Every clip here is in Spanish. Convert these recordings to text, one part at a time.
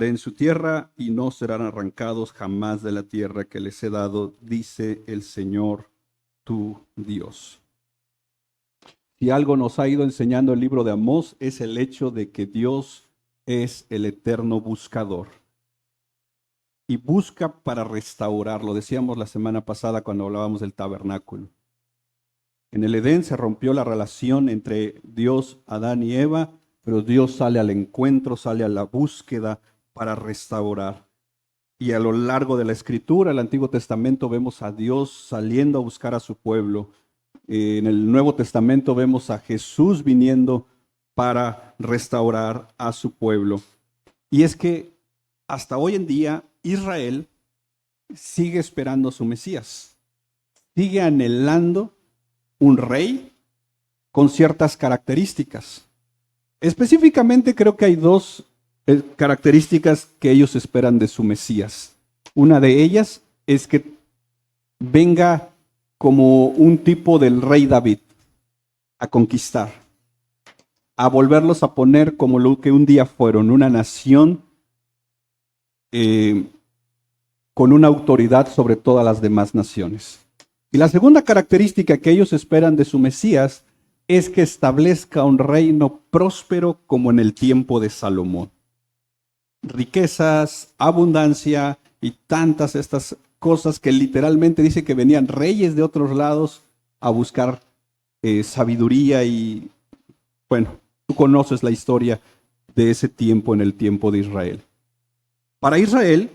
en su tierra y no serán arrancados jamás de la tierra que les he dado, dice el Señor tu Dios. Si algo nos ha ido enseñando el libro de Amós es el hecho de que Dios es el eterno buscador y busca para restaurar. Lo decíamos la semana pasada cuando hablábamos del tabernáculo. En el Edén se rompió la relación entre Dios, Adán y Eva, pero Dios sale al encuentro, sale a la búsqueda para restaurar. Y a lo largo de la Escritura, el Antiguo Testamento, vemos a Dios saliendo a buscar a su pueblo. En el Nuevo Testamento vemos a Jesús viniendo para restaurar a su pueblo. Y es que hasta hoy en día Israel sigue esperando a su Mesías, sigue anhelando un rey con ciertas características. Específicamente creo que hay dos características que ellos esperan de su Mesías. Una de ellas es que venga como un tipo del rey David a conquistar, a volverlos a poner como lo que un día fueron, una nación con una autoridad sobre todas las demás naciones. Y la segunda característica que ellos esperan de su Mesías es que establezca un reino próspero como en el tiempo de Salomón. Riquezas, abundancia y tantas estas cosas que literalmente dice que venían reyes de otros lados a buscar sabiduría y, bueno, tú conoces la historia de ese tiempo en el tiempo de Israel. Para Israel,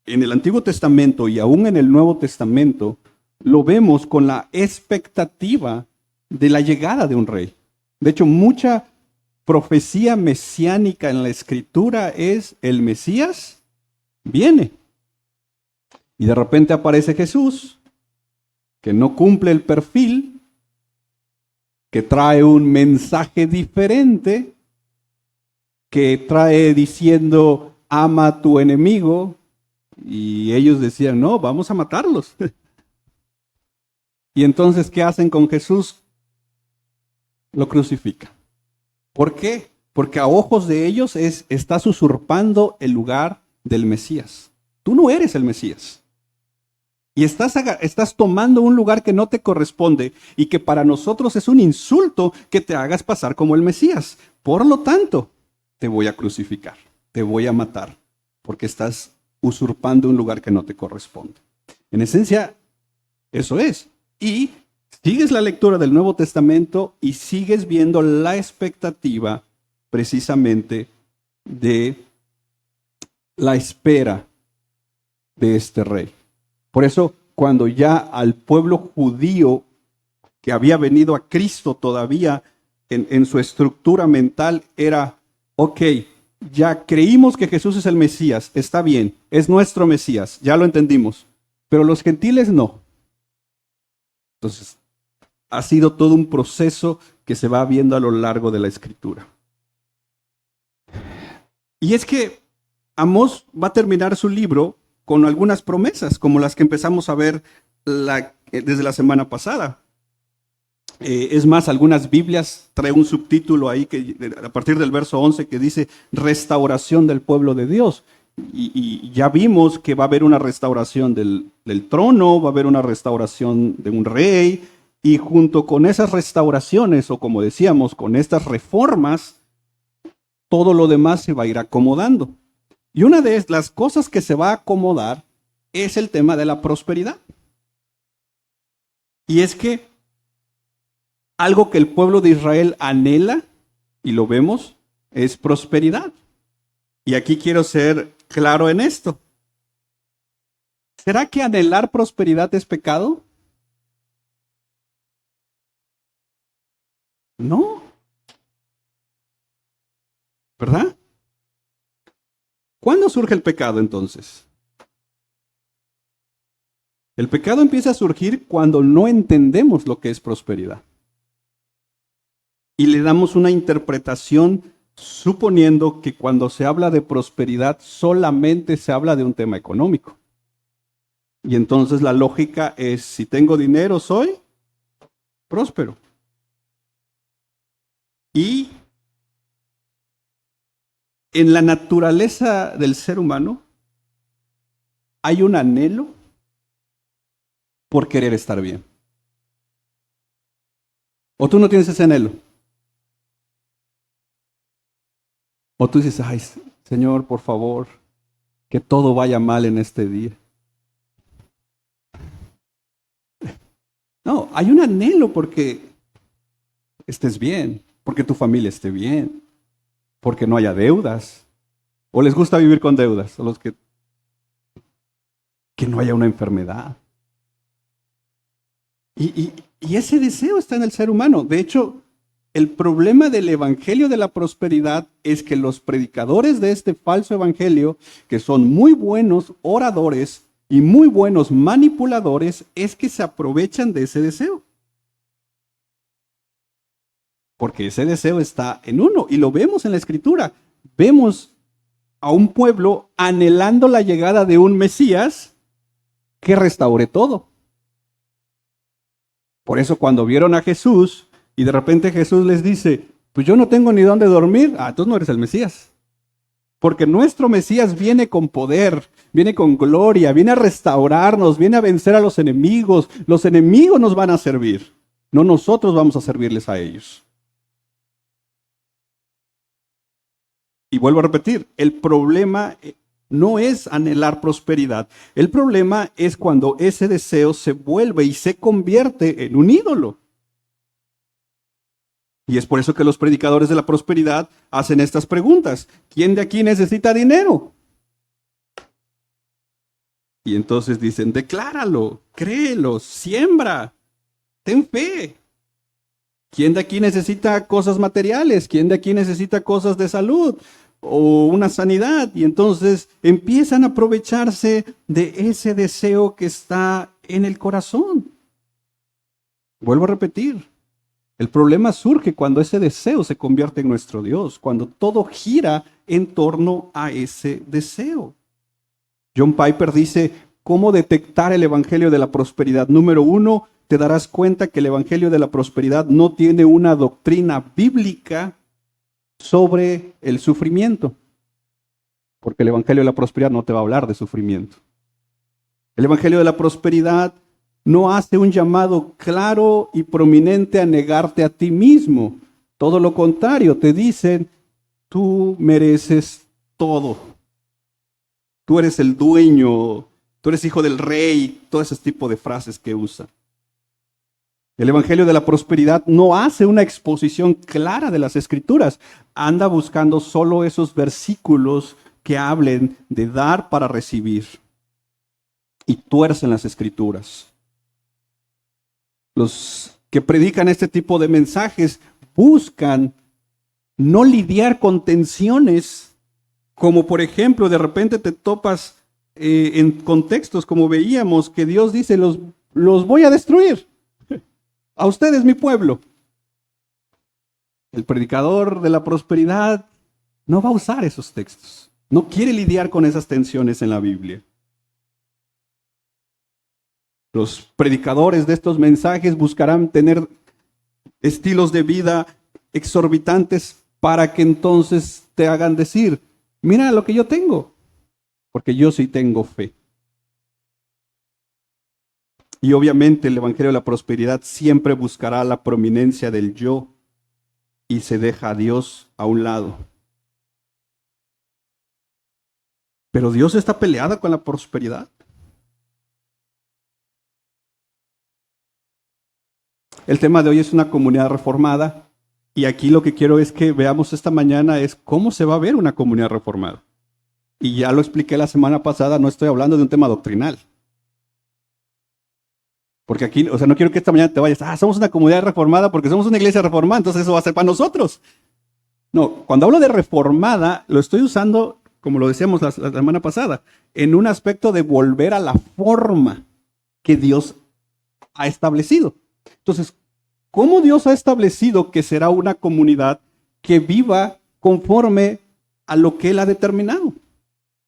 en el Antiguo Testamento y aún en el Nuevo Testamento, lo vemos con la expectativa de la llegada de un rey. De hecho, mucha profecía mesiánica en la Escritura es el Mesías viene. Y de repente aparece Jesús, que no cumple el perfil, que trae un mensaje diferente, que trae diciendo, ama a tu enemigo, y ellos decían, no, vamos a matarlos. Y entonces, ¿qué hacen con Jesús? Lo crucifican. ¿Por qué? Porque a ojos de ellos estás usurpando el lugar del Mesías. Tú no eres el Mesías. Y estás tomando un lugar que no te corresponde y que para nosotros es un insulto que te hagas pasar como el Mesías. Por lo tanto, te voy a crucificar, te voy a matar, porque estás usurpando un lugar que no te corresponde. En esencia, eso es. Y sigues la lectura del Nuevo Testamento y sigues viendo la expectativa precisamente de la espera de este rey. Por eso, cuando ya al pueblo judío que había venido a Cristo todavía en su estructura mental era, ok, ya creímos que Jesús es el Mesías, está bien, es nuestro Mesías, ya lo entendimos, pero los gentiles no. Entonces, ha sido todo un proceso que se va viendo a lo largo de la Escritura. Y es que Amós va a terminar su libro con algunas promesas, como las que empezamos a ver desde la semana pasada. Es más, algunas Biblias traen un subtítulo ahí que a partir del verso 11 que dice restauración del pueblo de Dios. Y ya vimos que va a haber una restauración del trono, va a haber una restauración de un rey, y junto con esas restauraciones, o como decíamos, con estas reformas, todo lo demás se va a ir acomodando. Y una de las cosas que se va a acomodar es el tema de la prosperidad. Y es que algo que el pueblo de Israel anhela, y lo vemos, es prosperidad. Y aquí quiero ser claro en esto. ¿Será que anhelar prosperidad es pecado? No. ¿Verdad? ¿Cuándo surge el pecado entonces? El pecado empieza a surgir cuando no entendemos lo que es prosperidad. Y le damos una interpretación suponiendo que cuando se habla de prosperidad solamente se habla de un tema económico. Y entonces la lógica es, si tengo dinero soy próspero. Y En la naturaleza del ser humano hay un anhelo por querer estar bien. ¿O tú no tienes ese anhelo? ¿O tú dices, ay, Señor, por favor, que todo vaya mal en este día? No, hay un anhelo porque estés bien, porque tu familia esté bien, porque no haya deudas. ¿O les gusta vivir con deudas? ¿O los que no haya una enfermedad? Y ese deseo está en el ser humano. De hecho, el problema del evangelio de la prosperidad es que los predicadores de este falso evangelio, que son muy buenos oradores y muy buenos manipuladores, es que se aprovechan de ese deseo. Porque ese deseo está en uno y lo vemos en la escritura. Vemos a un pueblo anhelando la llegada de un Mesías que restaure todo. Por eso cuando vieron a Jesús y de repente Jesús les dice, pues yo no tengo ni dónde dormir, tú no eres el Mesías. Porque nuestro Mesías viene con poder, viene con gloria, viene a restaurarnos, viene a vencer a los enemigos. Los enemigos nos van a servir, no nosotros vamos a servirles a ellos. Y vuelvo a repetir, el problema no es anhelar prosperidad. El problema es cuando ese deseo se vuelve y se convierte en un ídolo. Y es por eso que los predicadores de la prosperidad hacen estas preguntas. ¿Quién de aquí necesita dinero? Y entonces dicen, decláralo, créelo, siembra, ten fe. ¿Quién de aquí necesita cosas materiales? ¿Quién de aquí necesita cosas de salud o una sanidad? Y entonces empiezan a aprovecharse de ese deseo que está en el corazón. Vuelvo a repetir, el problema surge cuando ese deseo se convierte en nuestro Dios, cuando todo gira en torno a ese deseo. John Piper dice, ¿cómo detectar el evangelio de la prosperidad? Número 1, te darás cuenta que el evangelio de la prosperidad no tiene una doctrina bíblica sobre el sufrimiento, porque el evangelio de la prosperidad no te va a hablar de sufrimiento. El evangelio de la prosperidad no hace un llamado claro y prominente a negarte a ti mismo. Todo lo contrario, te dicen, tú mereces todo. Tú eres el dueño, tú eres hijo del rey, todo ese tipo de frases que usa. El evangelio de la prosperidad no hace una exposición clara de las escrituras. Anda buscando solo esos versículos que hablen de dar para recibir. Y tuercen las escrituras. Los que predican este tipo de mensajes buscan no lidiar con tensiones, como por ejemplo, de repente te topas en contextos como veíamos que Dios dice, los voy a destruir. A ustedes, mi pueblo. El predicador de la prosperidad no va a usar esos textos. No quiere lidiar con esas tensiones en la Biblia. Los predicadores de estos mensajes buscarán tener estilos de vida exorbitantes para que entonces te hagan decir, mira lo que yo tengo, porque yo sí tengo fe. Y obviamente el evangelio de la prosperidad siempre buscará la prominencia del yo y se deja a Dios a un lado. Pero Dios está peleada con la prosperidad. El tema de hoy es una comunidad reformada y aquí lo que quiero es que veamos esta mañana es cómo se va a ver una comunidad reformada. Y ya lo expliqué la semana pasada, no estoy hablando de un tema doctrinal. Porque aquí, no quiero que esta mañana te vayas, somos una comunidad reformada porque somos una iglesia reformada, entonces eso va a ser para nosotros. No, cuando hablo de reformada, lo estoy usando, como lo decíamos la semana pasada, en un aspecto de volver a la forma que Dios ha establecido. Entonces, ¿cómo Dios ha establecido que será una comunidad que viva conforme a lo que Él ha determinado?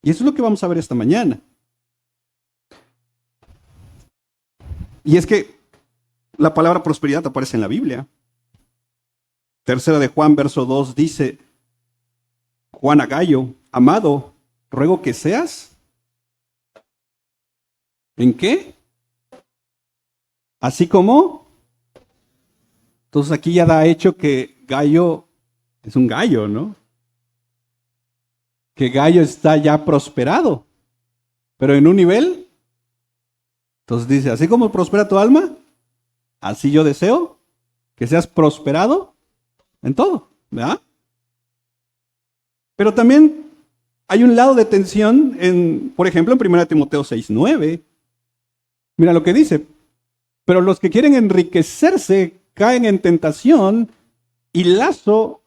Y eso es lo que vamos a ver esta mañana. Y es que la palabra prosperidad aparece en la Biblia. Tercera de Juan, verso 2 dice, Juan a Gallo, amado, ruego que seas. ¿En qué? Así como. Entonces aquí ya da hecho que Gallo es un gallo, ¿no? Que Gallo está ya prosperado, pero en un nivel. Entonces dice, así como prospera tu alma, así yo deseo que seas prosperado en todo, ¿verdad? Pero también hay un lado de tensión, por ejemplo, en 1 Timoteo 6:9. Mira lo que dice. Pero los que quieren enriquecerse caen en tentación y lazo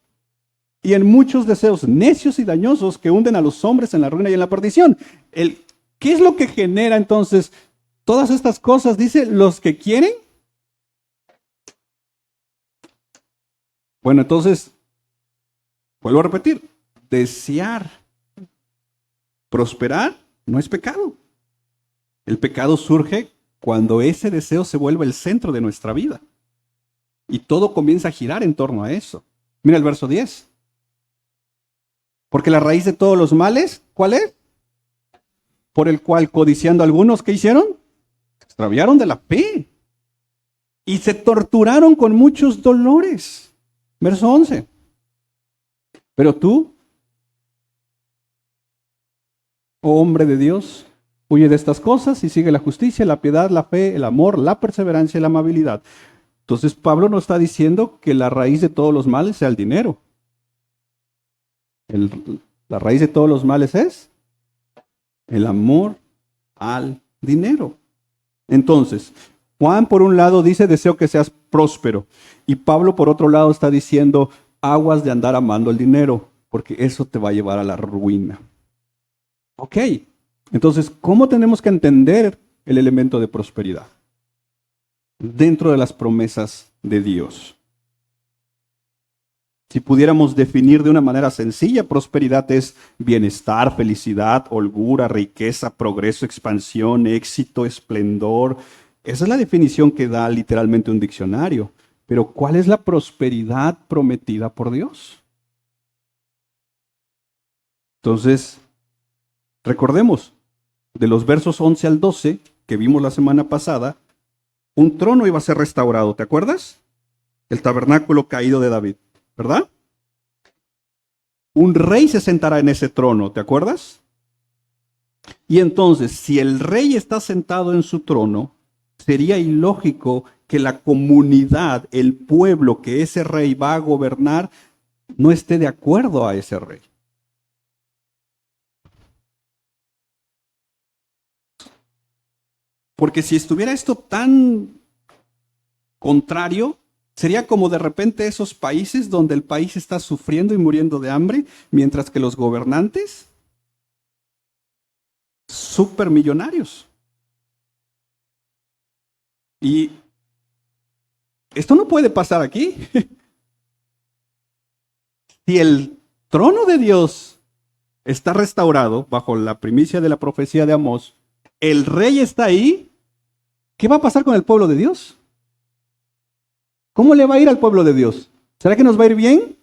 y en muchos deseos necios y dañosos que hunden a los hombres en la ruina y en la perdición. ¿Qué es lo que genera entonces todas estas cosas? Dice, los que quieren. Bueno, entonces, vuelvo a repetir, desear prosperar no es pecado. El pecado surge cuando ese deseo se vuelve el centro de nuestra vida. Y todo comienza a girar en torno a eso. Mira el verso 10. Porque la raíz de todos los males, ¿cuál es? Por el cual, codiciando algunos, ¿qué hicieron? Se extraviaron de la fe. Y se torturaron con muchos dolores. Verso 11. Pero tú, oh hombre de Dios, huye de estas cosas y sigue la justicia, la piedad, la fe, el amor, la perseverancia y la amabilidad. Entonces Pablo no está diciendo que la raíz de todos los males sea el dinero. La raíz de todos los males es el amor al dinero. Entonces, Juan por un lado dice, deseo que seas próspero. Y Pablo por otro lado está diciendo, aguas de andar amando el dinero, porque eso te va a llevar a la ruina. Ok, entonces, ¿cómo tenemos que entender el elemento de prosperidad dentro de las promesas de Dios? Si pudiéramos definir de una manera sencilla, prosperidad es bienestar, felicidad, holgura, riqueza, progreso, expansión, éxito, esplendor. Esa es la definición que da literalmente un diccionario. Pero ¿cuál es la prosperidad prometida por Dios? Entonces, recordemos, de los versos 11 al 12 que vimos la semana pasada, un trono iba a ser restaurado, ¿te acuerdas? El tabernáculo caído de David, ¿verdad? Un rey se sentará en ese trono, ¿te acuerdas? Y entonces, si el rey está sentado en su trono, sería ilógico que la comunidad, el pueblo que ese rey va a gobernar, no esté de acuerdo a ese rey. Porque si estuviera esto tan contrario, sería como de repente esos países donde el país está sufriendo y muriendo de hambre, mientras que los gobernantes, supermillonarios. Y esto no puede pasar aquí. Si el trono de Dios está restaurado bajo la primicia de la profecía de Amós, el rey está ahí, ¿qué va a pasar con el pueblo de Dios? ¿Cómo le va a ir al pueblo de Dios? ¿Será que nos va a ir bien?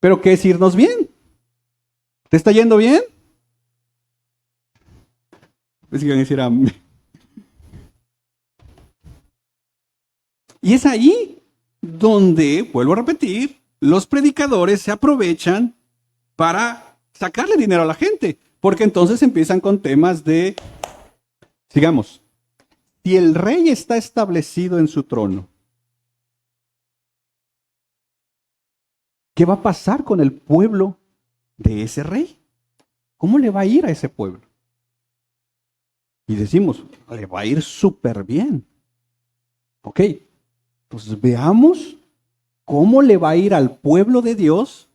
¿Pero qué es irnos bien? ¿Te está yendo bien? Es que van a decir amén. Y es ahí donde, vuelvo a repetir, los predicadores se aprovechan para sacarle dinero a la gente. Porque entonces empiezan con temas de, sigamos, si el rey está establecido en su trono, ¿qué va a pasar con el pueblo de ese rey? ¿Cómo le va a ir a ese pueblo? Y decimos, le va a ir súper bien. Ok, pues veamos cómo le va a ir al pueblo de Dios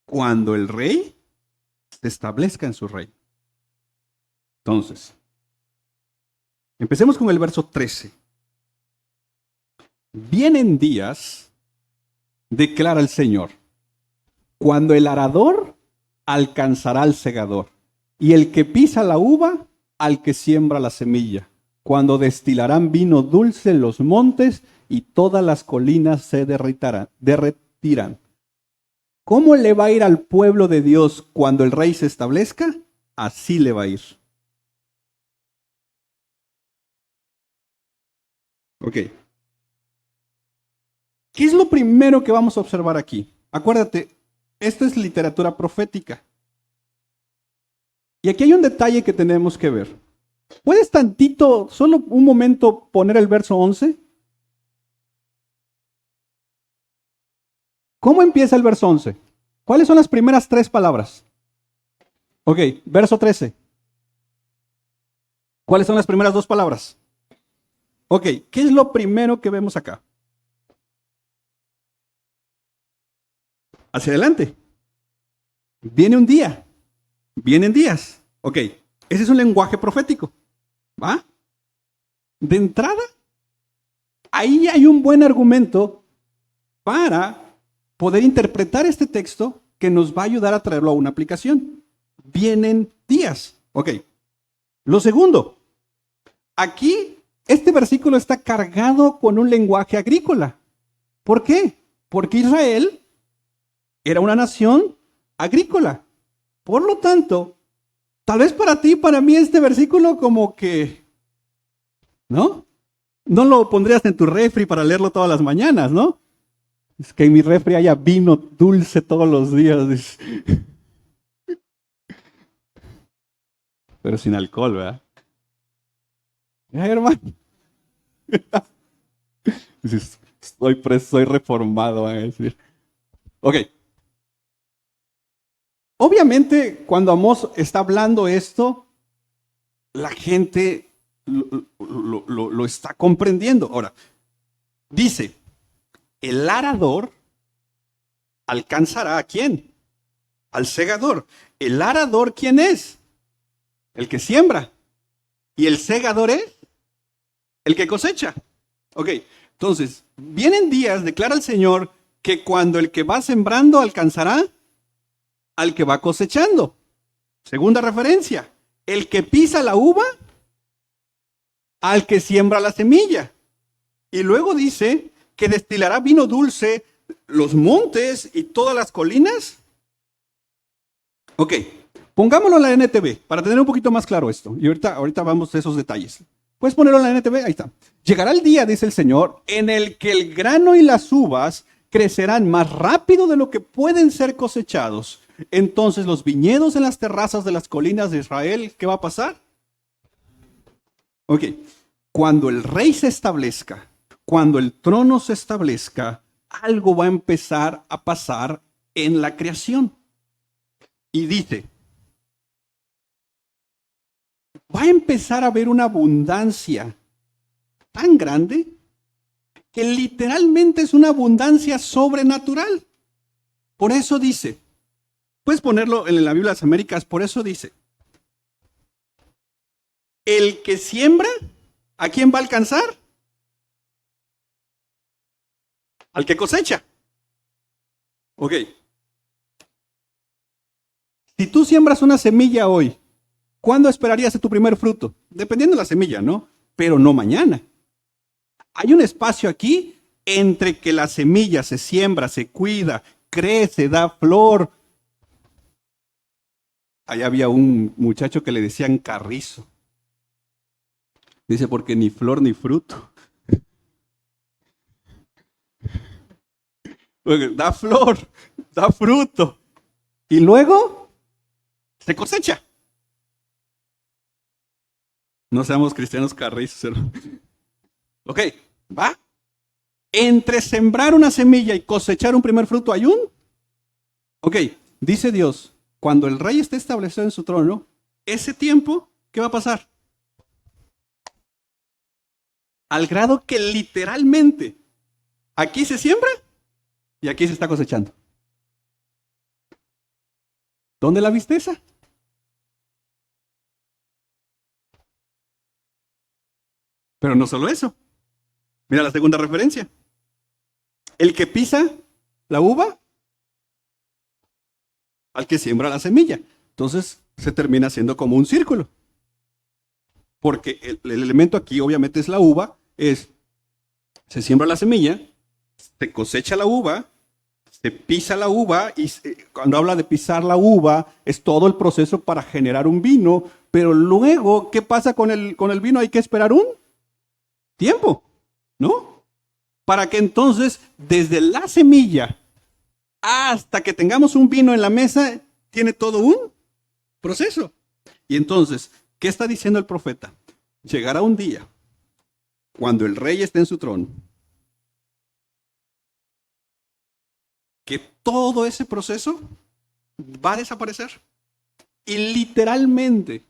cuando el rey se establezca en su reino. Entonces, empecemos con el verso 13. Vienen días, declara el Señor, cuando el arador alcanzará al segador, y el que pisa la uva al que siembra la semilla, cuando destilarán vino dulce en los montes y todas las colinas se derretirán. ¿Cómo le va a ir al pueblo de Dios cuando el rey se establezca? Así le va a ir. Ok. ¿Qué es lo primero que vamos a observar aquí? Acuérdate, esto es literatura profética. Y aquí hay un detalle que tenemos que ver. ¿Puedes tantito, solo un momento, poner el verso 11? ¿Cómo empieza el verso 11? ¿Cuáles son las primeras tres palabras? Ok, verso 13. ¿Cuáles son las primeras dos palabras? Ok, ¿qué es lo primero que vemos acá? Hacia adelante. Viene un día. Vienen días. Ok, ese es un lenguaje profético. ¿Va? De entrada, ahí hay un buen argumento para poder interpretar este texto que nos va a ayudar a traerlo a una aplicación. Vienen días. Ok. Lo segundo, aquí este versículo está cargado con un lenguaje agrícola. ¿Por qué? Porque Israel era una nación agrícola. Por lo tanto, tal vez para ti, para mí, este versículo como que, ¿no? No lo pondrías en tu refri para leerlo todas las mañanas, ¿no? Es que en mi refri haya vino dulce todos los días. Pero sin alcohol, ¿verdad? Hermano. Estoy preso, soy reformado, van a decir. Ok. Obviamente, cuando Amós está hablando esto, la gente lo está comprendiendo. Ahora, dice, el arador alcanzará a quién? Al segador. ¿El arador quién es? El que siembra. ¿Y el segador es? El que cosecha. Ok, entonces, vienen días, declara el Señor, que cuando el que va sembrando alcanzará al que va cosechando. Segunda referencia, el que pisa la uva al que siembra la semilla. Y luego dice que destilará vino dulce los montes y todas las colinas. Ok, pongámoslo en la NTV para tener un poquito más claro esto. Y ahorita vamos a esos detalles. ¿Puedes ponerlo en la NTV? Ahí está. Llegará el día, dice el Señor, en el que el grano y las uvas crecerán más rápido de lo que pueden ser cosechados. Entonces los viñedos en las terrazas de las colinas de Israel, ¿qué va a pasar? Ok, cuando el rey se establezca, cuando el trono se establezca, algo va a empezar a pasar en la creación. Y dice, va a empezar a haber una abundancia tan grande que literalmente es una abundancia sobrenatural. Por eso dice, puedes ponerlo en la Biblia de las Américas, por eso dice, el que siembra, ¿a quién va a alcanzar? Al que cosecha. Ok. Si tú siembras una semilla hoy, ¿cuándo esperarías tu primer fruto? Dependiendo de la semilla, ¿no? Pero no mañana. Hay un espacio aquí entre que la semilla se siembra, se cuida, crece, da flor. Allá había un muchacho que le decían carrizo. Dice, porque ni flor ni fruto. Da flor, da fruto. Y luego se cosecha. No seamos cristianos carrizos. Ok, ¿va? Entre sembrar una semilla y cosechar un primer fruto hay un. Ok, dice Dios, cuando el rey esté establecido en su trono, ese tiempo, ¿qué va a pasar? Al grado que literalmente aquí se siembra y aquí se está cosechando. ¿Dónde la viste esa? Pero no solo eso. Mira la segunda referencia. El que pisa la uva al que siembra la semilla. Entonces se termina siendo como un círculo. Porque el elemento aquí obviamente es la uva, se siembra la semilla, se cosecha la uva, Se pisa la uva y cuando habla de pisar la uva es todo el proceso para generar un vino, pero luego, ¿qué pasa con el vino? Hay que esperar un tiempo, ¿no? Para que entonces, desde la semilla hasta que tengamos un vino en la mesa, tiene todo un proceso. Y entonces, ¿qué está diciendo el profeta? Llegará un día cuando el rey esté en su trono, que todo ese proceso va a desaparecer. Y literalmente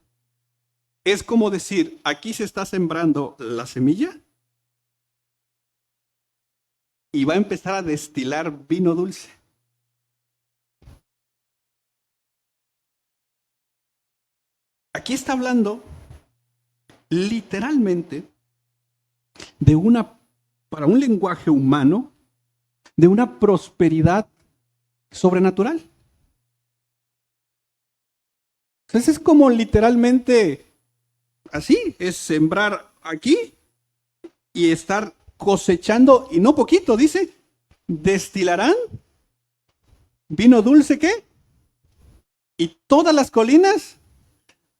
es como decir, aquí se está sembrando la semilla y va a empezar a destilar vino dulce. Aquí está hablando literalmente de para un lenguaje humano, de una prosperidad sobrenatural. Entonces es como literalmente así, es sembrar aquí y estar cosechando, y no poquito, dice, destilarán vino dulce, ¿qué? Y todas las colinas,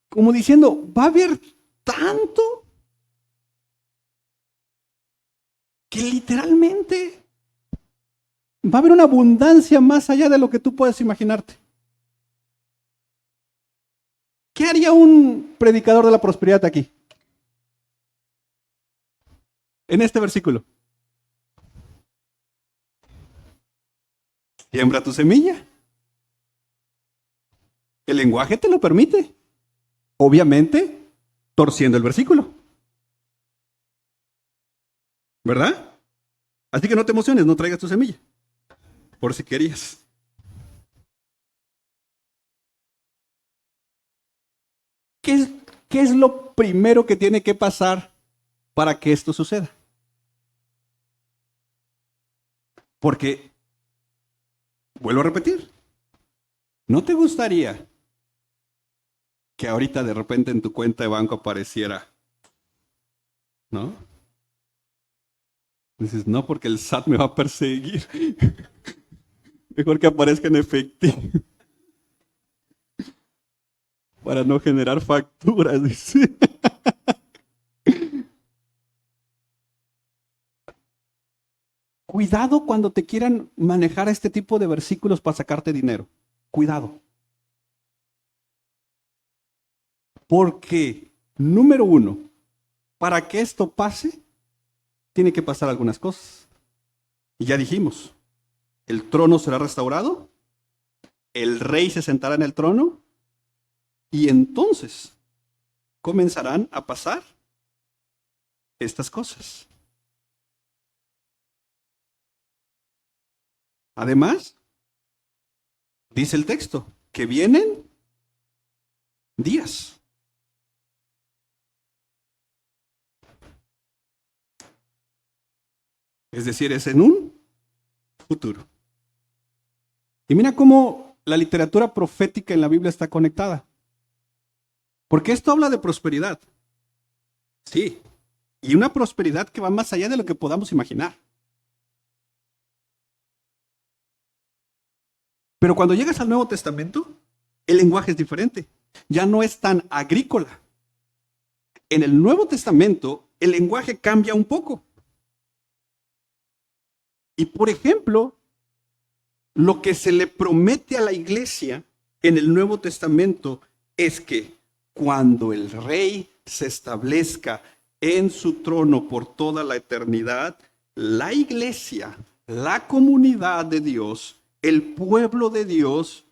como diciendo, va a haber tanto que literalmente va a haber una abundancia más allá de lo que tú puedes imaginarte. ¿Qué haría un predicador de la prosperidad aquí? En este versículo. Siembra tu semilla. El lenguaje te lo permite. Obviamente, torciendo el versículo. ¿Verdad? Así que no te emociones, no traigas tu semilla. Por si querías. ¿Qué es, ¿Qué es lo primero que tiene que pasar para que esto suceda? Porque, vuelvo a repetir, ¿no te gustaría que ahorita de repente en tu cuenta de banco apareciera, ¿no? Dices, no, porque el SAT me va a perseguir. Mejor que aparezca en efectivo para no generar facturas, dice. Cuidado cuando te quieran manejar este tipo de versículos para sacarte dinero. Cuidado. Porque, número uno, para que esto pase, tiene que pasar algunas cosas. Y ya dijimos, el trono será restaurado, el rey se sentará en el trono y entonces comenzarán a pasar estas cosas. Además, dice el texto, que vienen días. Es decir, es en un futuro. Y mira cómo la literatura profética en la Biblia está conectada. Porque esto habla de prosperidad. Sí. Y una prosperidad que va más allá de lo que podamos imaginar. Pero cuando llegas al Nuevo Testamento, el lenguaje es diferente. Ya no es tan agrícola. En el Nuevo Testamento, el lenguaje cambia un poco. Y por ejemplo, lo que se le promete a la iglesia en el Nuevo Testamento es que cuando el rey se establezca en su trono por toda la eternidad, la iglesia, la comunidad de Dios, el pueblo de Dios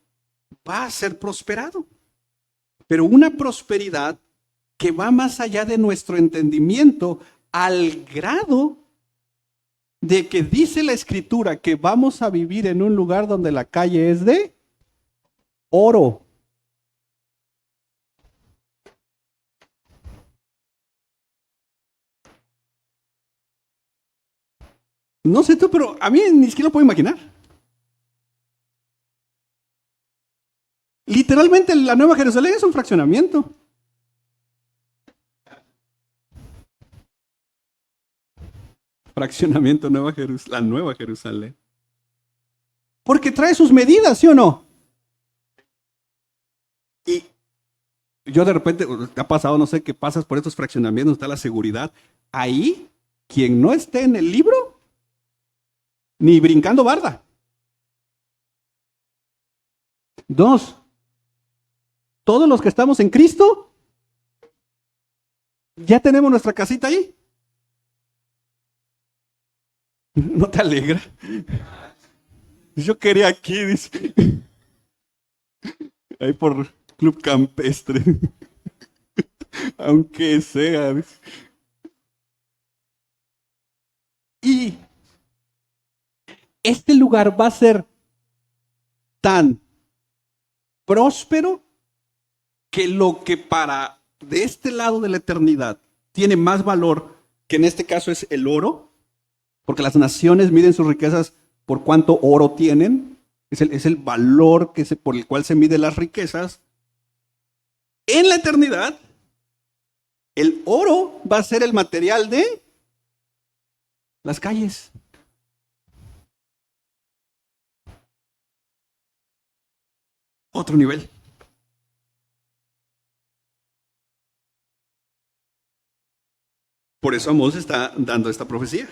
va a ser prosperado. Pero una prosperidad que va más allá de nuestro entendimiento al grado de que dice la escritura que vamos a vivir en un lugar donde la calle es de oro. No sé tú, pero a mí ni siquiera lo puedo imaginar. Literalmente la Nueva Jerusalén es un fraccionamiento. Fraccionamiento Nueva Jerusalén, la Nueva Jerusalén. Porque trae sus medidas, ¿sí o no? Y yo de repente, te ha pasado, no sé, que pasas por estos fraccionamientos, está la seguridad. Ahí, quien no esté en el libro, ni brincando barda. Dos, todos los que estamos en Cristo, ya tenemos nuestra casita ahí. ¿No te alegra? Yo quería aquí, dice. Ahí por Club Campestre. Aunque sea. Dice. Y este lugar va a ser tan próspero que lo que para de este lado de la eternidad tiene más valor, que en este caso es el oro, porque las naciones miden sus riquezas por cuánto oro tienen, es el valor por el cual se miden las riquezas. En la eternidad, el oro va a ser el material de las calles. Otro nivel. Por eso Amós está dando esta profecía.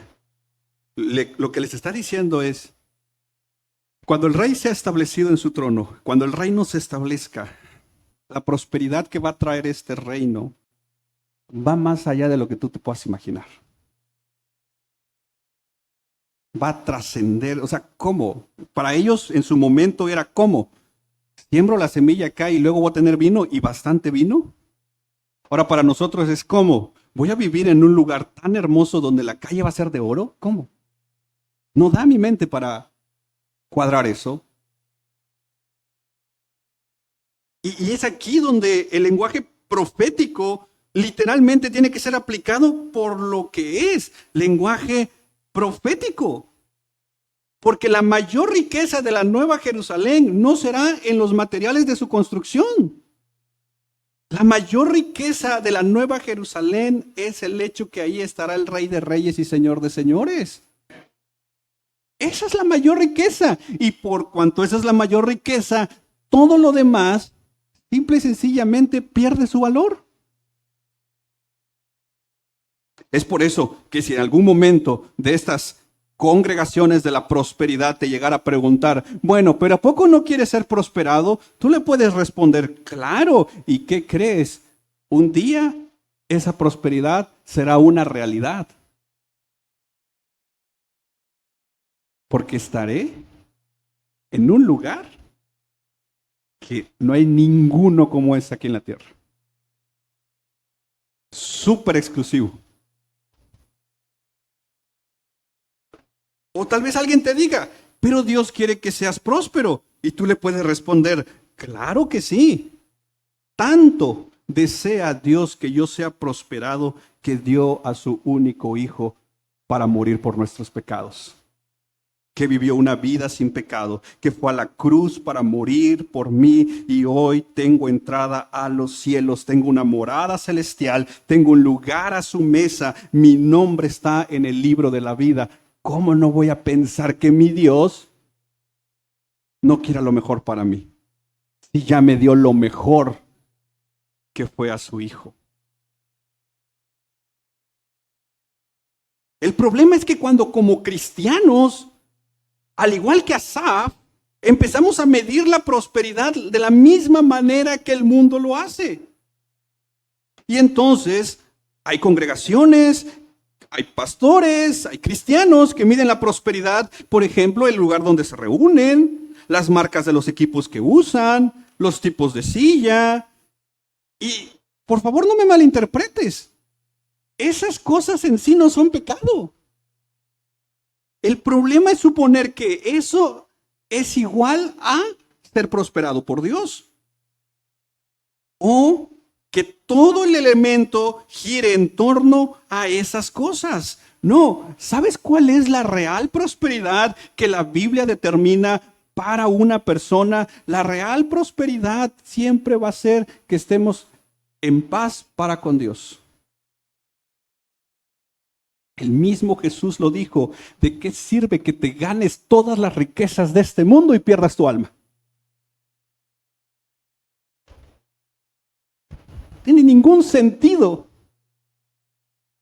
Lo que les está diciendo es, cuando el rey sea establecido en su trono, cuando el reino se establezca, la prosperidad que va a traer este reino va más allá de lo que tú te puedas imaginar. Va a trascender, o sea, ¿cómo? Para ellos en su momento era ¿cómo? Siembro la semilla acá y luego voy a tener vino y bastante vino. Ahora para nosotros es ¿cómo? ¿Voy a vivir en un lugar tan hermoso donde la calle va a ser de oro? ¿Cómo? No da mi mente para cuadrar eso. Y es aquí donde el lenguaje profético literalmente tiene que ser aplicado por lo que es lenguaje profético. Porque la mayor riqueza de la Nueva Jerusalén no será en los materiales de su construcción. La mayor riqueza de la Nueva Jerusalén es el hecho que ahí estará el Rey de Reyes y Señor de Señores. Esa es la mayor riqueza. Y por cuanto esa es la mayor riqueza, todo lo demás simple y sencillamente pierde su valor. Es por eso que si en algún momento de estas congregaciones de la prosperidad te llegara a preguntar, bueno, pero ¿a poco no quieres ser prosperado? Tú le puedes responder, claro. ¿Y qué crees? Un día esa prosperidad será una realidad. Porque estaré en un lugar que no hay ninguno como es aquí en la tierra. Súper exclusivo. O tal vez alguien te diga, pero Dios quiere que seas próspero. Y tú le puedes responder, claro que sí. Tanto desea Dios que yo sea prosperado que dio a su único hijo para morir por nuestros pecados. Que vivió una vida sin pecado, que fue a la cruz para morir por mí y hoy tengo entrada a los cielos, tengo una morada celestial, tengo un lugar a su mesa, mi nombre está en el libro de la vida. ¿Cómo no voy a pensar que mi Dios no quiera lo mejor para mí? Si ya me dio lo mejor que fue a su hijo. El problema es que cuando como cristianos, al igual que Asaf, empezamos a medir la prosperidad de la misma manera que el mundo lo hace. Y entonces hay congregaciones, hay pastores, hay cristianos que miden la prosperidad, por ejemplo, el lugar donde se reúnen, las marcas de los equipos que usan, los tipos de silla. Y por favor no me malinterpretes, esas cosas en sí no son pecado. El problema es suponer que eso es igual a ser prosperado por Dios. O que todo el elemento gire en torno a esas cosas. No, ¿sabes cuál es la real prosperidad que la Biblia determina para una persona? La real prosperidad siempre va a ser que estemos en paz para con Dios. El mismo Jesús lo dijo, ¿de qué sirve que te ganes todas las riquezas de este mundo y pierdas tu alma? No tiene ningún sentido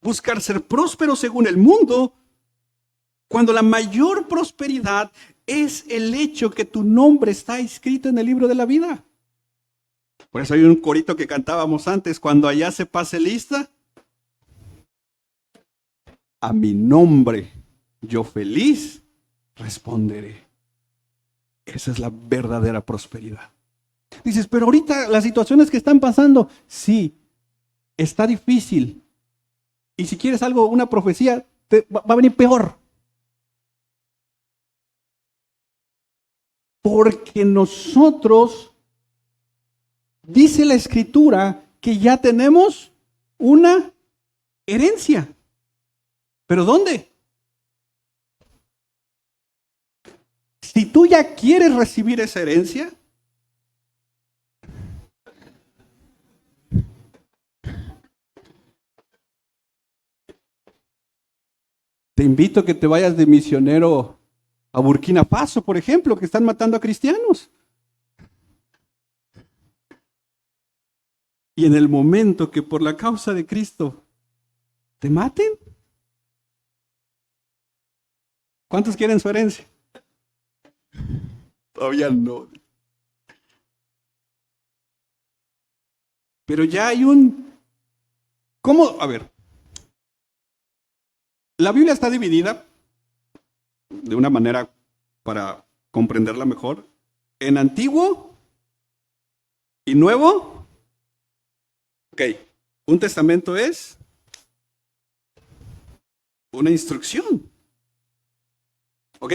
buscar ser próspero según el mundo cuando la mayor prosperidad es el hecho que tu nombre está escrito en el libro de la vida. Por eso hay un corito que cantábamos antes, cuando allá se pase lista, a mi nombre yo feliz responderé. Esa es la verdadera prosperidad. Dices, pero ahorita las situaciones que están pasando, sí, está difícil. Y si quieres algo, una profecía, va a venir peor. Porque nosotros, dice la Escritura, que ya tenemos una herencia. ¿Pero dónde? Si tú ya quieres recibir esa herencia, te invito a que te vayas de misionero a Burkina Faso, por ejemplo, que están matando a cristianos. Y en el momento que por la causa de Cristo te maten, ¿cuántos quieren su herencia? Todavía no. Pero ya hay ¿cómo? A ver. La Biblia está dividida de una manera para comprenderla mejor en Antiguo y Nuevo. Ok. Un testamento es una instrucción. Ok.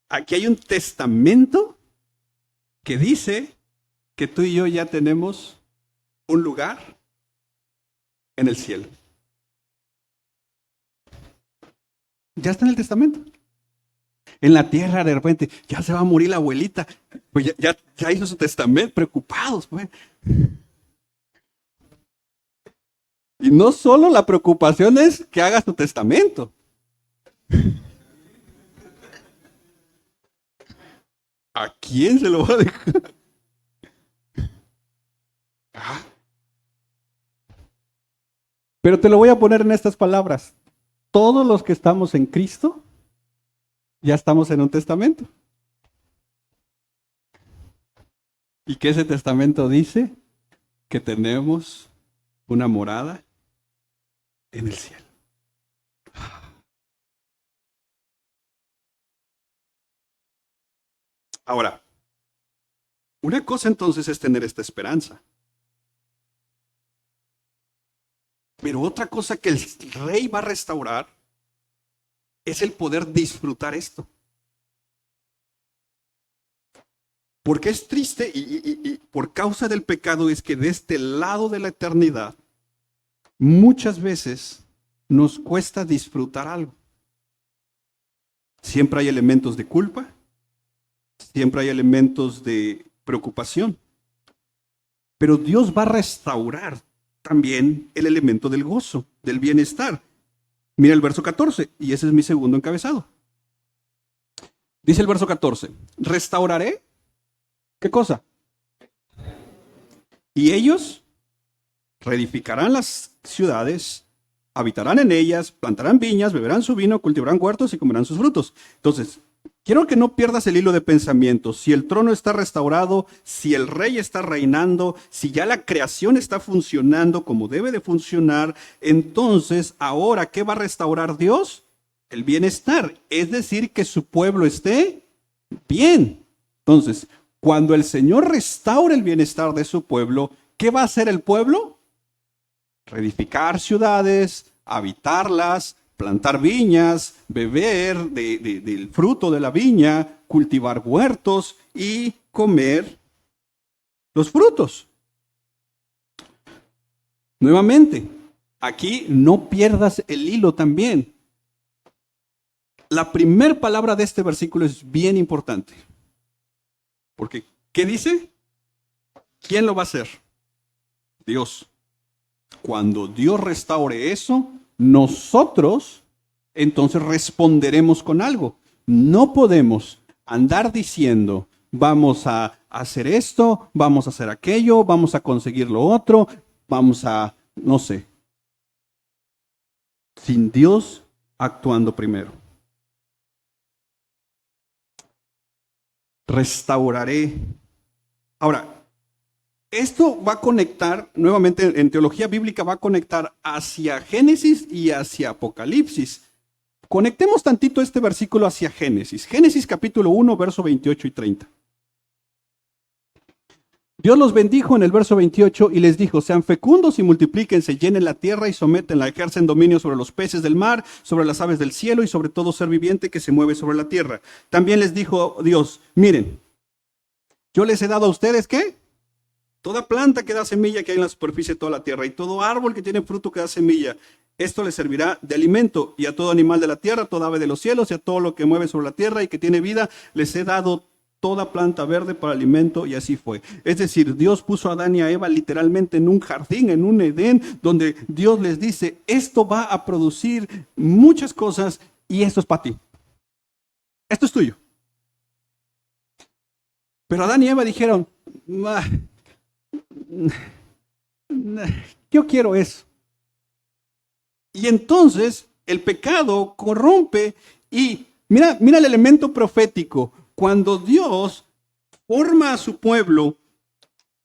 Aquí hay un testamento que dice que tú y yo ya tenemos un lugar en el cielo. Ya está en el testamento. En la tierra de repente, ya se va a morir la abuelita. Pues ya hizo su testamento, preocupados. Pues. Y no solo la preocupación es que hagas tu testamento. ¿A quién se lo va a dejar? Pero te lo voy a poner en estas palabras. Todos los que estamos en Cristo, ya estamos en un testamento. Y que ese testamento dice que tenemos una morada en el cielo. Ahora, una cosa entonces es tener esta esperanza. Pero otra cosa que el rey va a restaurar es el poder disfrutar esto. Porque es triste y por causa del pecado es que de este lado de la eternidad muchas veces nos cuesta disfrutar algo. Siempre hay elementos de culpa, siempre hay elementos de preocupación. Pero Dios va a restaurar también el elemento del gozo, del bienestar. Mira el verso 14, y ese es mi segundo encabezado. Dice el verso 14, restauraré, ¿qué cosa? Y ellos reedificarán las ciudades, habitarán en ellas, plantarán viñas, beberán su vino, cultivarán huertos y comerán sus frutos. Entonces, quiero que no pierdas el hilo de pensamiento. Si el trono está restaurado, si el rey está reinando, si ya la creación está funcionando como debe de funcionar, entonces, ahora, ¿qué va a restaurar Dios? El bienestar, es decir, que su pueblo esté bien. Entonces, cuando el Señor restaure el bienestar de su pueblo, ¿qué va a hacer el pueblo? Reedificar ciudades, habitarlas, plantar viñas, beber del fruto de la viña, cultivar huertos y comer los frutos. Nuevamente, aquí no pierdas el hilo también. La primera palabra de este versículo es bien importante. Porque, ¿qué dice? ¿Quién lo va a hacer? Dios. Cuando Dios restaure eso, nosotros entonces responderemos con algo. No podemos andar diciendo, vamos a hacer esto, vamos a hacer aquello, vamos a conseguir lo otro, vamos a, no sé, sin Dios actuando primero. Restauraré. Ahora, esto va a conectar, nuevamente en teología bíblica, va a conectar hacia Génesis y hacia Apocalipsis. Conectemos tantito este versículo hacia Génesis. Génesis capítulo 1, verso 28 y 30. Dios los bendijo en el verso 28 y les dijo, sean fecundos y multiplíquense, llenen la tierra y sométenla, ejercen dominio sobre los peces del mar, sobre las aves del cielo y sobre todo ser viviente que se mueve sobre la tierra. También les dijo Dios, miren, yo les he dado a ustedes, ¿qué? Toda planta que da semilla que hay en la superficie de toda la tierra y todo árbol que tiene fruto que da semilla, esto les servirá de alimento, y a todo animal de la tierra, toda ave de los cielos y a todo lo que mueve sobre la tierra y que tiene vida, les he dado toda planta verde para alimento, y así fue. Es decir, Dios puso a Adán y a Eva literalmente en un jardín, en un Edén, donde Dios les dice, esto va a producir muchas cosas y esto es para ti. Esto es tuyo. Pero Adán y Eva dijeron, yo quiero eso. Y entonces el pecado corrompe y mira el elemento profético. Cuando Dios forma a su pueblo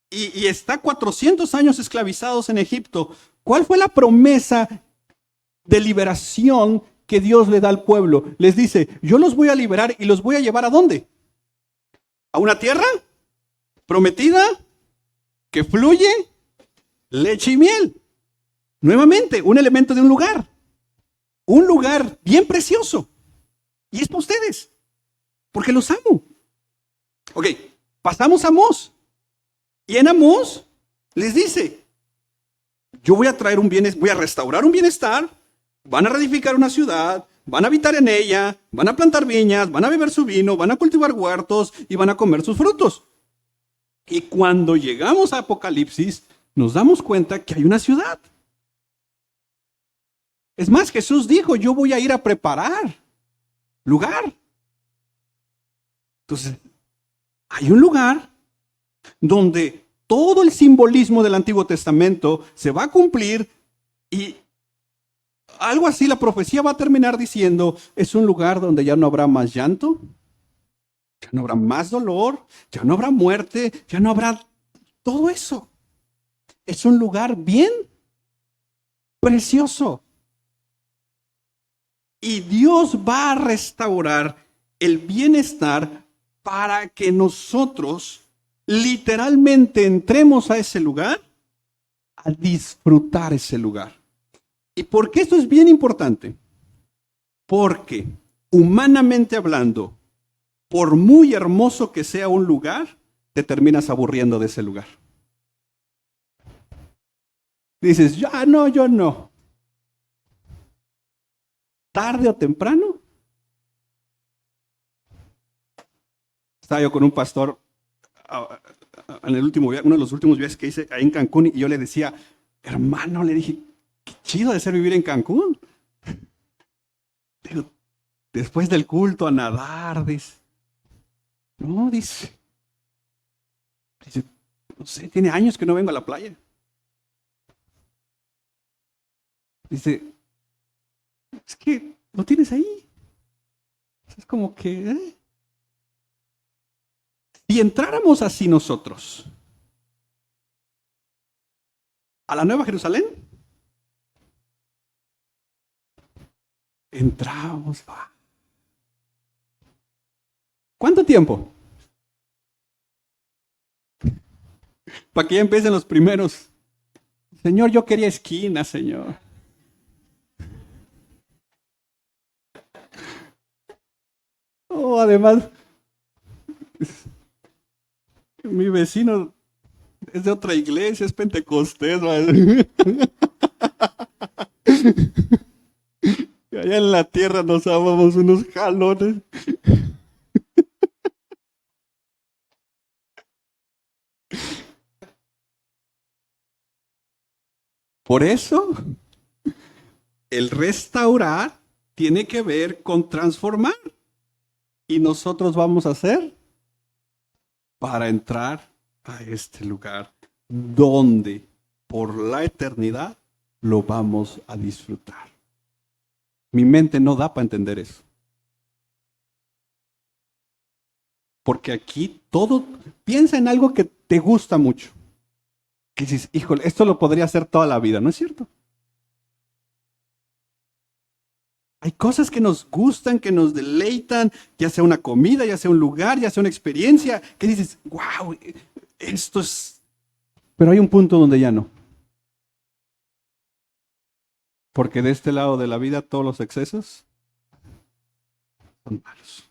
y está 400 años esclavizados en Egipto, ¿cuál fue la promesa de liberación que Dios le da al pueblo? Les dice, yo los voy a liberar y los voy a llevar ¿a dónde? ¿A una tierra prometida que fluye leche y miel? Nuevamente, un elemento de un lugar bien precioso. Y es para ustedes, porque los amo. Ok, pasamos a Amós. Y en Amós les dice, yo voy a traer voy a restaurar un bienestar, van a reedificar una ciudad, van a habitar en ella, van a plantar viñas, van a beber su vino, van a cultivar huertos y van a comer sus frutos. Y cuando llegamos a Apocalipsis, nos damos cuenta que hay una ciudad. Es más, Jesús dijo, yo voy a ir a preparar lugar. Entonces, hay un lugar donde todo el simbolismo del Antiguo Testamento se va a cumplir y algo así la profecía va a terminar diciendo, es un lugar donde ya no habrá más llanto, ya no habrá más dolor, ya no habrá muerte, ya no habrá todo eso. Es un lugar bien precioso. Y Dios va a restaurar el bienestar para que nosotros literalmente entremos a ese lugar, a disfrutar ese lugar. ¿Y por qué esto es bien importante? Porque humanamente hablando, por muy hermoso que sea un lugar, te terminas aburriendo de ese lugar. Dices, ya no, yo no. Tarde o temprano. Estaba yo con un pastor en el último viaje, uno de los últimos viajes que hice ahí en Cancún, y yo le decía, hermano, le dije, qué chido de ser vivir en Cancún. Digo, después del culto a nadar, dice. No, dice, no sé, tiene años que no vengo a la playa. Dice, es que lo tienes ahí. Es como que, si entráramos así nosotros a la Nueva Jerusalén, entramos. ¿Cuánto tiempo? Para que ya empiecen los primeros. Señor, yo quería esquina, Señor. Oh, además, mi vecino es de otra iglesia, es pentecostés. Allá en la tierra nos dábamos unos jalones. Por eso El restaurar tiene que ver con transformar. Y nosotros vamos a hacer para entrar a este lugar donde por la eternidad lo vamos a disfrutar. Mi mente no da para entender eso. Porque aquí todo, piensa en algo que te gusta mucho. Que dices, híjole, esto lo podría hacer toda la vida, ¿no es cierto? Hay cosas que nos gustan, que nos deleitan, ya sea una comida, ya sea un lugar, ya sea una experiencia, que dices, wow, esto es... Pero hay un punto donde ya no. Porque de este lado de la vida todos los excesos son malos.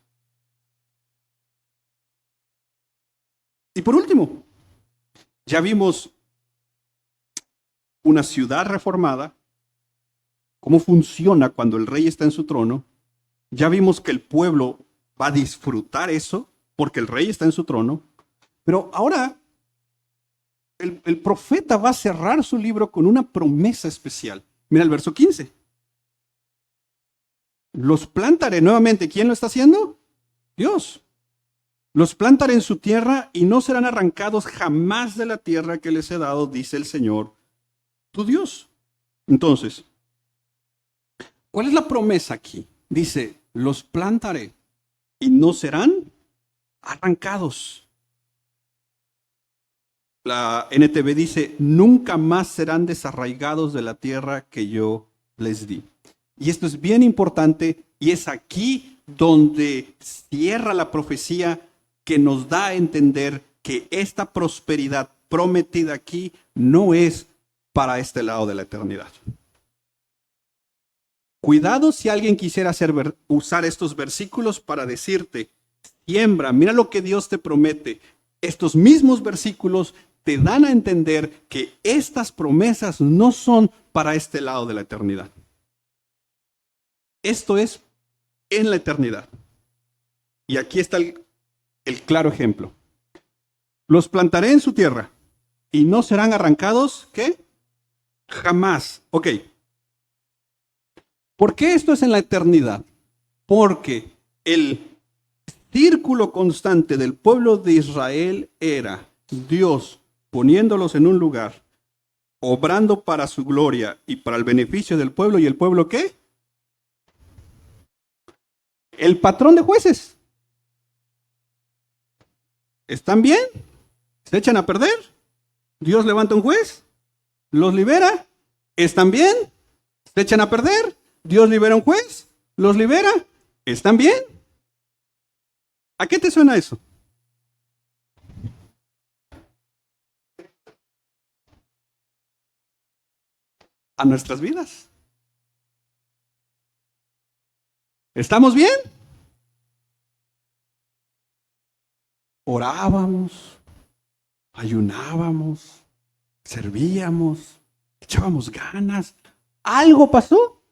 Y por último, ya vimos una ciudad reformada, cómo funciona cuando el rey está en su trono. Ya vimos que el pueblo va a disfrutar eso porque el rey está en su trono. Pero ahora el profeta va a cerrar su libro con una promesa especial. Mira el verso 15. Los plantaré nuevamente. ¿Quién lo está haciendo? Dios. Los plantaré en su tierra y no serán arrancados jamás de la tierra que les he dado, dice el Señor, tu Dios. Entonces, ¿cuál es la promesa aquí? Dice, los plantaré y no serán arrancados. La NTV dice, nunca más serán desarraigados de la tierra que yo les di. Y esto es bien importante y es aquí donde cierra la profecía que nos da a entender que esta prosperidad prometida aquí no es para este lado de la eternidad. Cuidado si alguien quisiera usar estos versículos para decirte, siembra, mira lo que Dios te promete. Estos mismos versículos te dan a entender que estas promesas no son para este lado de la eternidad. Esto es en la eternidad. Y aquí está el claro ejemplo. Los plantaré en su tierra y no serán arrancados, ¿qué? Jamás. Ok. ¿Por qué esto es en la eternidad? Porque el círculo constante del pueblo de Israel era Dios poniéndolos en un lugar, obrando para su gloria y para el beneficio del pueblo. ¿Y el pueblo qué? El patrón de jueces. ¿Están bien? ¿Se echan a perder? Dios levanta un juez, los libera. ¿Están bien? ¿Se echan a perder? Dios libera un juez, los libera. ¿Están bien? ¿A qué te suena eso? A nuestras vidas. ¿Estamos bien? Orábamos, ayunábamos, servíamos, echábamos ganas. ¿Algo pasó?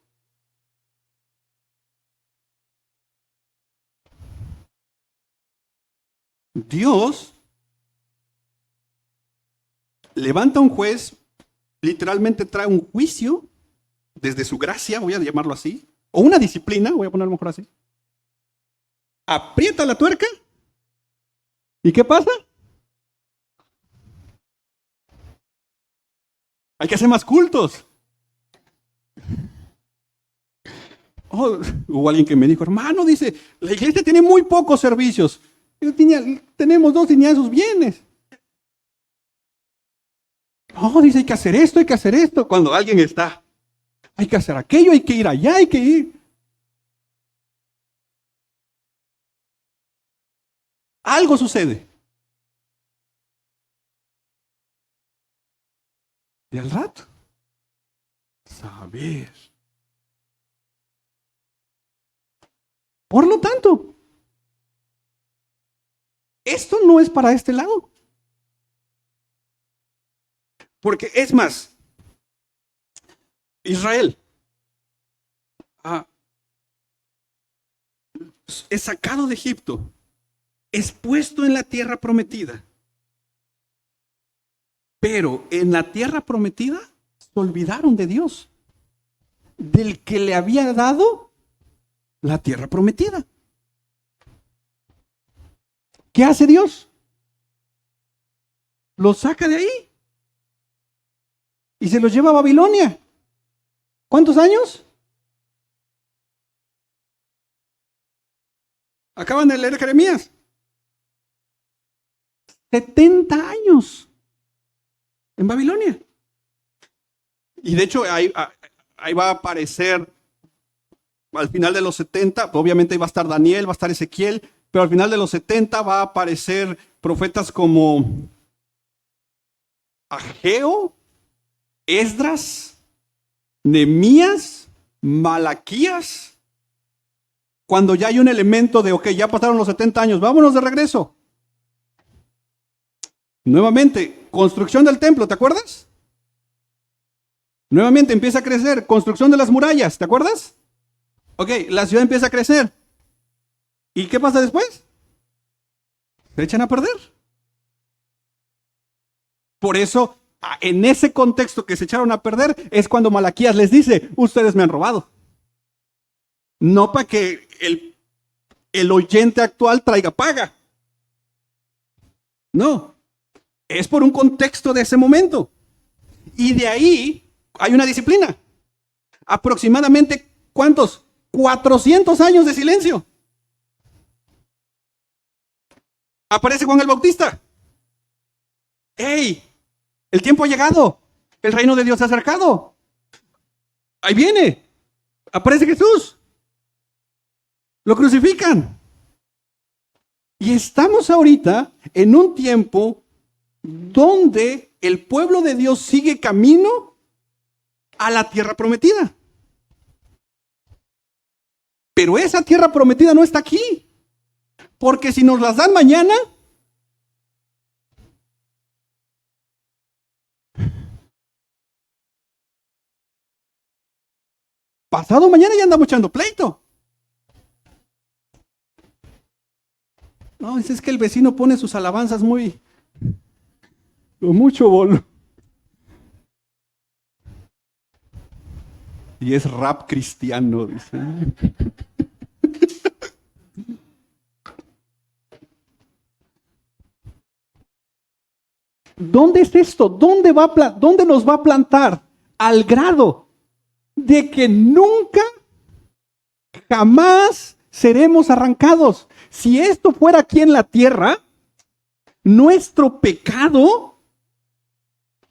Dios levanta un juez, literalmente trae un juicio desde su gracia, voy a llamarlo así, o una disciplina, voy a ponerlo mejor así. Aprieta la tuerca. ¿Y qué pasa? Hay que hacer más cultos. Oh, hubo alguien que me dijo, hermano, dice, la iglesia tiene muy pocos servicios. Tenemos 2 lineazos bienes. Oh, dice, hay que hacer esto, hay que hacer esto. Cuando alguien está, hay que hacer aquello, hay que ir allá, hay que ir. Algo sucede. Y al rato, saber. Por lo tanto, esto no es para este lado. Porque es más, Israel es sacado de Egipto, es puesto en la tierra prometida. Pero en la tierra prometida se olvidaron de Dios. del que le había dado la tierra prometida. ¿Qué hace Dios? Los saca de ahí y se los lleva a Babilonia. ¿Cuántos años? Acaban de leer Jeremías. 70 años en Babilonia. Y de hecho ahí va a aparecer al final de los 70, obviamente ahí va a estar Daniel, va a estar Ezequiel, pero al final de los 70 va a aparecer profetas como Ageo, Esdras, Nehemías, Malaquías, cuando ya hay un elemento de, ok, ya pasaron los 70 años, vámonos de regreso. Nuevamente, construcción del templo, ¿te acuerdas? Nuevamente empieza a crecer, construcción de las murallas, ¿te acuerdas? Ok, la ciudad empieza a crecer. ¿Y qué pasa después? Se echan a perder. Por eso, en ese contexto que se echaron a perder, es cuando Malaquías les dice, ustedes me han robado. No para que el oyente actual traiga paga. No, es por un contexto de ese momento. Y de ahí hay una disciplina. Aproximadamente, ¿cuántos? 400 años de silencio. Aparece Juan el Bautista. ¡Ey! El tiempo ha llegado. El reino de Dios se ha acercado. Ahí viene. Aparece Jesús. Lo crucifican. Y estamos ahorita en un tiempo donde el pueblo de Dios sigue camino a la tierra prometida. Pero esa tierra prometida no está aquí. Porque si nos las dan mañana, pasado mañana ya andamos echando pleito. No, es que el vecino pone sus alabanzas con mucho bolo. Y es rap cristiano, dice. ¿Dónde es esto? ¿Dónde nos va a plantar? Al grado de que nunca, jamás seremos arrancados. Si esto fuera aquí en la tierra, nuestro pecado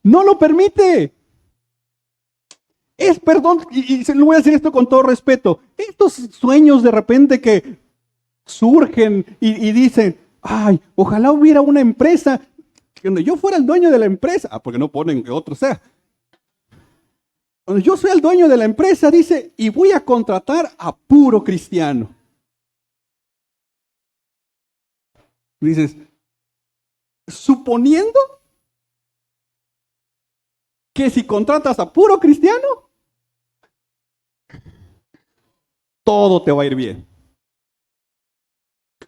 no lo permite. Perdón, y se lo voy a decir esto con todo respeto, estos sueños de repente que surgen y dicen, ay, ojalá hubiera una empresa donde yo fuera el dueño de la empresa, porque no ponen que otro sea. Cuando yo soy el dueño de la empresa, dice, y voy a contratar a puro cristiano. Dices, suponiendo que si contratas a puro cristiano, todo te va a ir bien.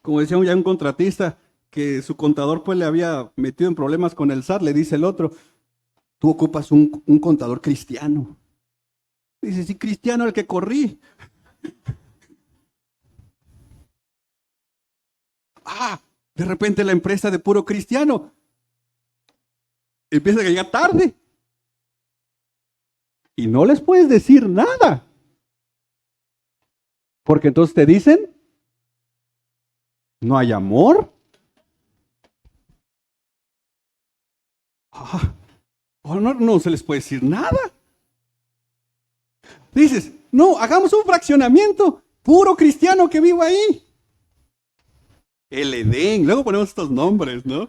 Como decía ya un contratista, que su contador pues le había metido en problemas con el SAT, le dice el otro, tú ocupas un contador cristiano. Dice, sí, cristiano el que corrí. De repente la empresa de puro cristiano empieza a llegar tarde. Y no les puedes decir nada. Porque entonces te dicen, no hay amor. No se les puede decir nada. Dices, no, hagamos un fraccionamiento, puro cristiano que viva ahí. El Edén, luego ponemos estos nombres, ¿no?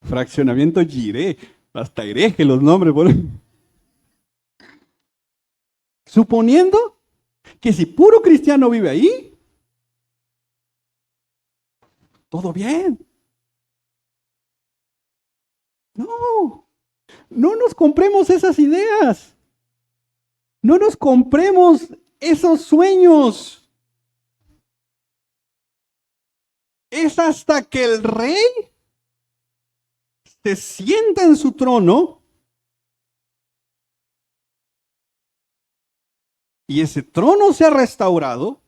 Fraccionamiento Giré, hasta hereje los nombres. Suponiendo que si puro cristiano vive ahí, todo bien. No nos compremos esas ideas. No nos compremos esos sueños. Es hasta que el rey se sienta en su trono y ese trono se ha restaurado,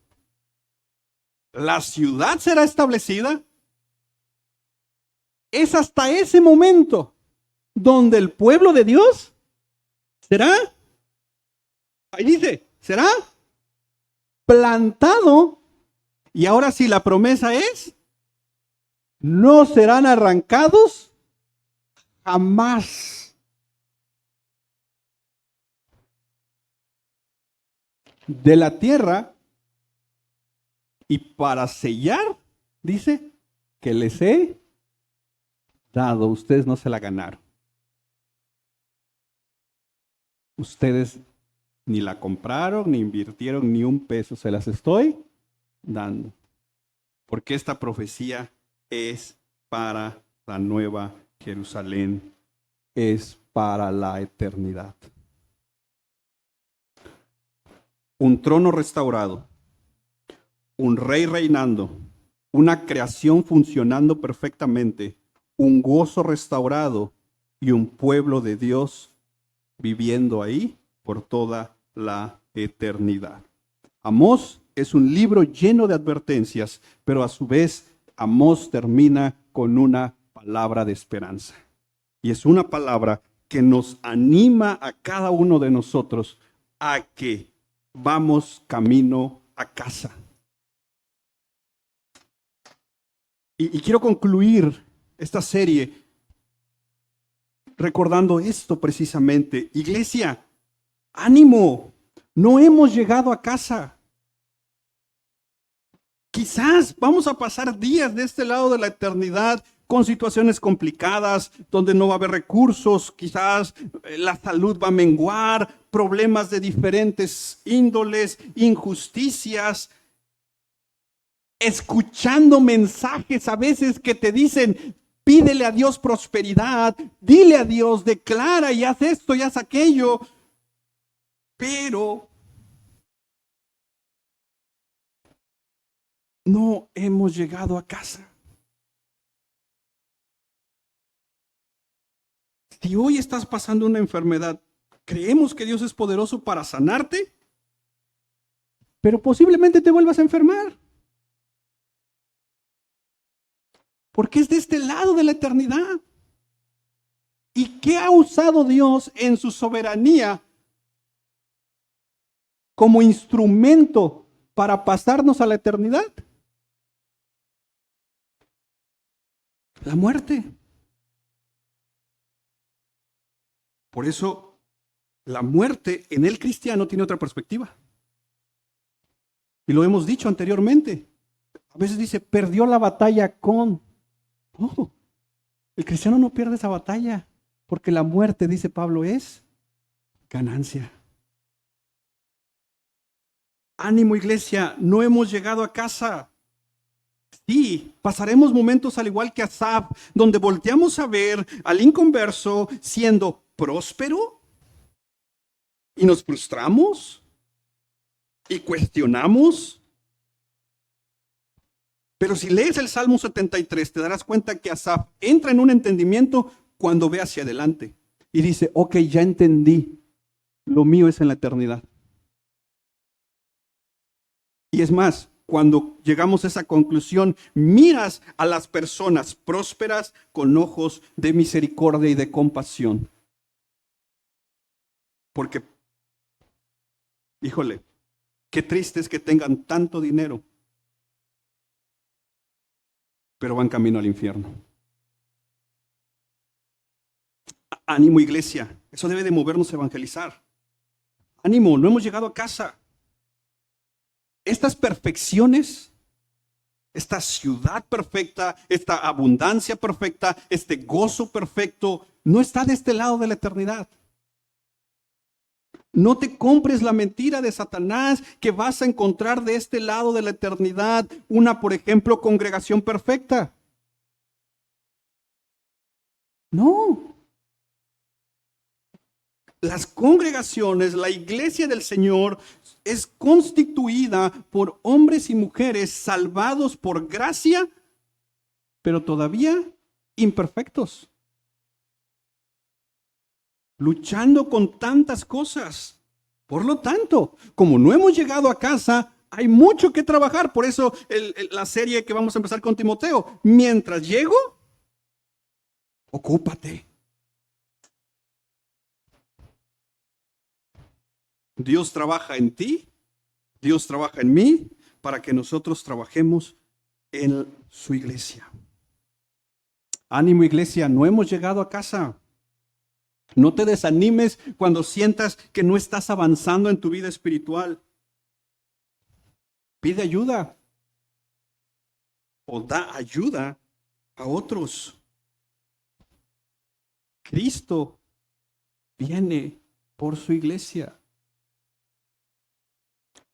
la ciudad será establecida, es hasta ese momento donde el pueblo de Dios será, ahí dice, será plantado. Y ahora sí, la promesa es, no serán arrancados jamás. De la tierra, y para sellar, dice, que les he dado. Ustedes no se la ganaron. Ustedes ni la compraron, ni invirtieron ni un peso. Se las estoy dando. Porque esta profecía es para la nueva Jerusalén. Es para la eternidad. Un trono restaurado, un rey reinando, una creación funcionando perfectamente, un gozo restaurado y un pueblo de Dios viviendo ahí por toda la eternidad. Amós es un libro lleno de advertencias, pero a su vez Amós termina con una palabra de esperanza. Y es una palabra que nos anima a cada uno de nosotros a que vamos camino a casa. Y quiero concluir esta serie recordando esto precisamente. Iglesia, ánimo, no hemos llegado a casa. Quizás vamos a pasar días de este lado de la eternidad con situaciones complicadas, donde no va a haber recursos, quizás la salud va a menguar, problemas de diferentes índoles, injusticias, escuchando mensajes a veces que te dicen, pídele a Dios prosperidad, dile a Dios, declara y haz esto y haz aquello, pero no hemos llegado a casa. Si hoy estás pasando una enfermedad, creemos que Dios es poderoso para sanarte, pero posiblemente te vuelvas a enfermar. Porque es de este lado de la eternidad. ¿Y qué ha usado Dios en su soberanía como instrumento para pasarnos a la eternidad? La muerte. Por eso, la muerte en el cristiano tiene otra perspectiva. Y lo hemos dicho anteriormente. A veces dice, perdió la batalla con... Oh, el cristiano no pierde esa batalla, porque la muerte, dice Pablo, es ganancia. Ánimo, iglesia, no hemos llegado a casa. Sí, pasaremos momentos al igual que Asaf, donde volteamos a ver al inconverso siendo próspero y nos frustramos y cuestionamos. Pero si lees el Salmo 73, te darás cuenta que Asaf entra en un entendimiento cuando ve hacia adelante y dice, ok, ya entendí, lo mío es en la eternidad. Y es más, cuando llegamos a esa conclusión, miras a las personas prósperas con ojos de misericordia y de compasión. Porque, híjole, qué triste es que tengan tanto dinero, pero van camino al infierno. Ánimo, iglesia, eso debe de movernos a evangelizar. Ánimo, no hemos llegado a casa. Estas perfecciones, esta ciudad perfecta, esta abundancia perfecta, este gozo perfecto, no está de este lado de la eternidad. No te compres la mentira de Satanás que vas a encontrar de este lado de la eternidad una, por ejemplo, congregación perfecta. No. Las congregaciones, la iglesia del Señor es constituida por hombres y mujeres salvados por gracia, pero todavía imperfectos. luchando con tantas cosas. Por lo tanto, como no hemos llegado a casa, hay mucho que trabajar. Por eso la serie que vamos a empezar con Timoteo, mientras llego, ocúpate. Dios trabaja en ti, Dios trabaja en mí, para que nosotros trabajemos en su iglesia. Ánimo, iglesia, no hemos llegado a casa. No te desanimes cuando sientas que no estás avanzando en tu vida espiritual. Pide ayuda o da ayuda a otros. Cristo viene por su iglesia.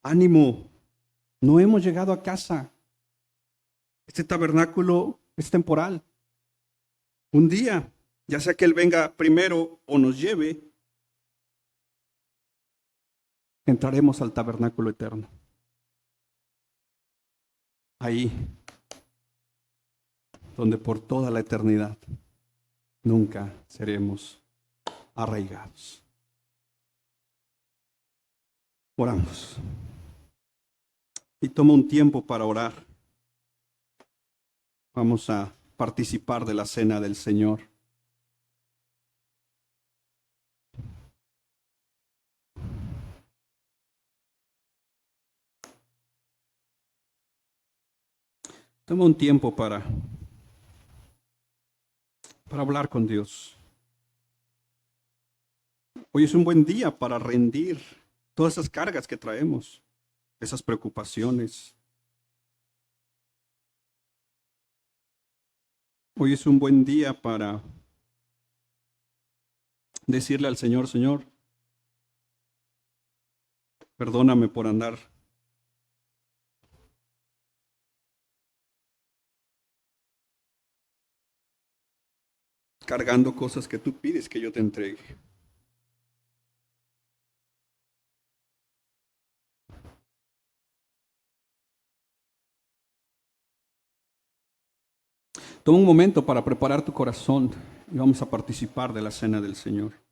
Ánimo, no hemos llegado a casa. Este tabernáculo es temporal. Un día, ya sea que Él venga primero o nos lleve, entraremos al tabernáculo eterno. Ahí, donde por toda la eternidad nunca seremos arraigados. Oramos. Y toma un tiempo para orar. Vamos a participar de la cena del Señor. Toma un tiempo para hablar con Dios. Hoy es un buen día para rendir todas esas cargas que traemos, esas preocupaciones. Hoy es un buen día para decirle al Señor, Señor, perdóname por andar cargando cosas que tú pides que yo te entregue. Toma un momento para preparar tu corazón y vamos a participar de la cena del Señor.